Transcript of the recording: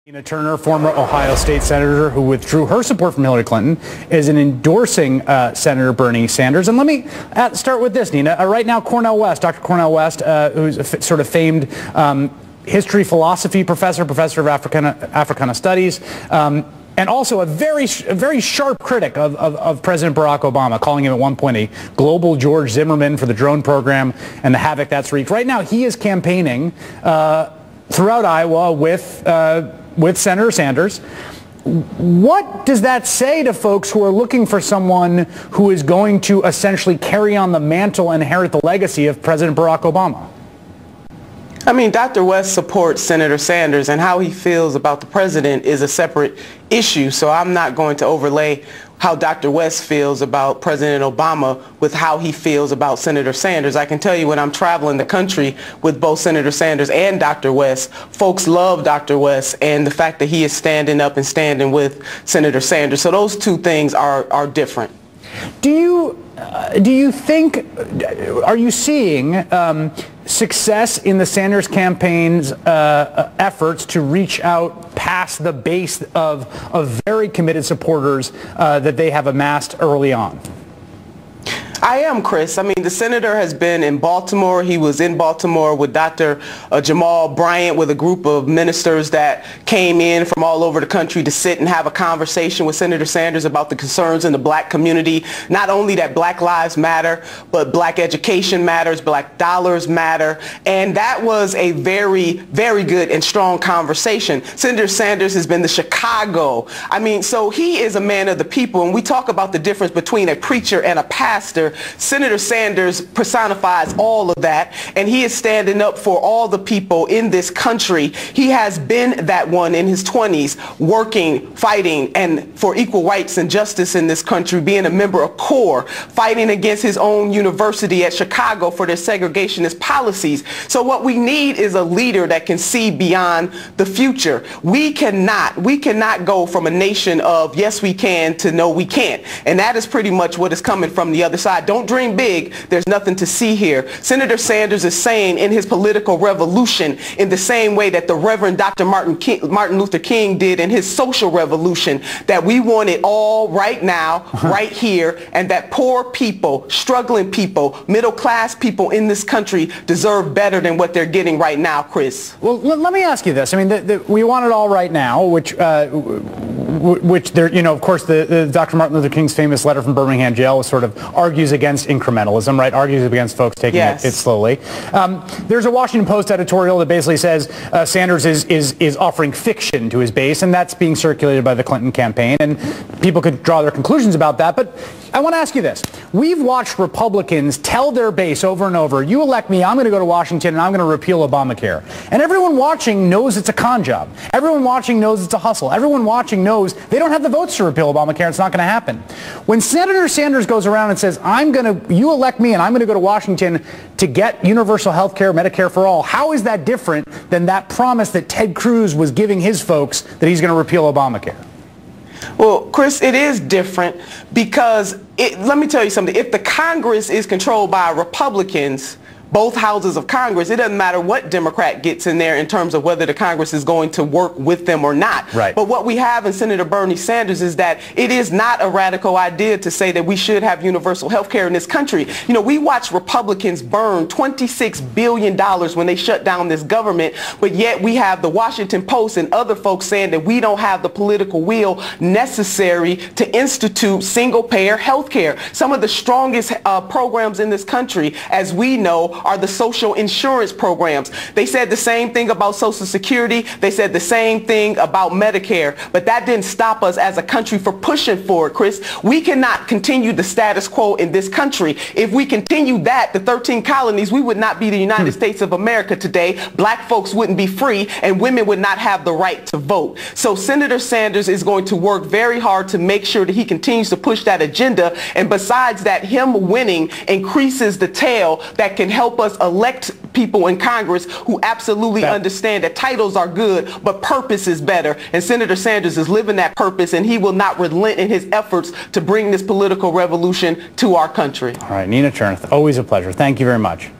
Tina Turner, former Ohio State Senator who withdrew her support from Hillary Clinton, is endorsing Senator Bernie Sanders. And let me start with this, Nina. Right now, Dr. Cornel West, who's a sort of famed history philosophy professor of Africana Studies, and also a very sharp critic of President Barack Obama, calling him at one point a global George Zimmerman for the drone program and the havoc that's wreaked. Right now, he is campaigning throughout Iowa with Senator Sanders. What does that say to folks who are looking for someone who is going to essentially carry on the mantle and inherit the legacy of President Barack Obama? I mean, Dr. West supports Senator Sanders, and how he feels about the president is a separate issue, so I'm not going to overlay how Dr. West feels about President Obama with how he feels about Senator Sanders. I can tell you when I'm traveling the country with both Senator Sanders and Dr. West, folks love Dr. West and the fact that he is standing up and standing with Senator Sanders. So those two things are different. Do you think, are you seeing success in the Sanders campaign's efforts to reach out past the base of very committed supporters that they have amassed early on? I am, Chris. I mean, the senator has been in Baltimore. He was in Baltimore with Dr. Jamal Bryant, with a group of ministers that came in from all over the country to sit and have a conversation with Senator Sanders about the concerns in the black community. Not only that Black lives matter, but black education matters, black dollars matter. And that was a very, very good and strong conversation. Senator Sanders has been the Chicago. I mean, so he is a man of the people. And we talk about the difference between a preacher and a pastor. Senator Sanders personifies all of that, and he is standing up for all the people in this country. He has been that one in his 20s, working, fighting, and for equal rights and justice in this country, being a member of CORE, fighting against his own university at Chicago for their segregationist policies. So what we need is a leader that can see beyond the future. We cannot go from a nation of yes we can to no we can't, and that is pretty much what is coming from the other side. Don't dream big. There's nothing to see here. Senator Sanders is saying in his political revolution, in the same way that the Reverend Dr. Martin Luther King did in his social revolution, that we want it all right now, right here, and that poor people, struggling people, middle class people in this country deserve better than what they're getting right now, Chris. Well, let me ask you this. I mean, we want it all right now, which there, you know, of course, the Dr. Martin Luther King's famous letter from Birmingham jail sort of argues against incrementalism, right? Argues against folks taking it slowly. There's a Washington Post editorial that basically says Sanders is offering fiction to his base, and that's being circulated by the Clinton campaign, and people could draw their conclusions about that. But I want to ask you this. We've watched Republicans tell their base over and over, you elect me, I'm going to go to Washington and I'm going to repeal Obamacare. And everyone watching knows it's a con job. Everyone watching knows it's a hustle. Everyone watching knows they don't have the votes to repeal Obamacare. It's not going to happen. When Senator Sanders goes around and says, you elect me and I'm going to go to Washington to get universal health care, Medicare for all, how is that different than that promise that Ted Cruz was giving his folks that he's going to repeal Obamacare? Well, Chris, it is different because, let me tell you something. If the Congress is controlled by Republicans, both houses of Congress, it doesn't matter what Democrat gets in there in terms of whether the Congress is going to work with them or not. Right. But what we have in Senator Bernie Sanders is that it is not a radical idea to say that we should have universal health care in this country. You know, we watched Republicans burn $26 billion when they shut down this government, but yet we have the Washington Post and other folks saying that we don't have the political will necessary to institute single-payer health care. Some of the strongest programs in this country, as we know, are the social insurance programs. They said the same thing about Social Security. They said the same thing about Medicare. But that didn't stop us as a country for pushing for it, Chris. We cannot continue the status quo in this country. If we continue that, the 13 colonies, we would not be the United States of America today. Black folks wouldn't be free, and women would not have the right to vote. So Senator Sanders is going to work very hard to make sure that he continues to push that agenda. And besides that, him winning increases the tail that can help us elect people in Congress who absolutely understand that titles are good, but purpose is better. And Senator Sanders is living that purpose, and he will not relent in his efforts to bring this political revolution to our country. All right, Nina Turner, always a pleasure. Thank you very much.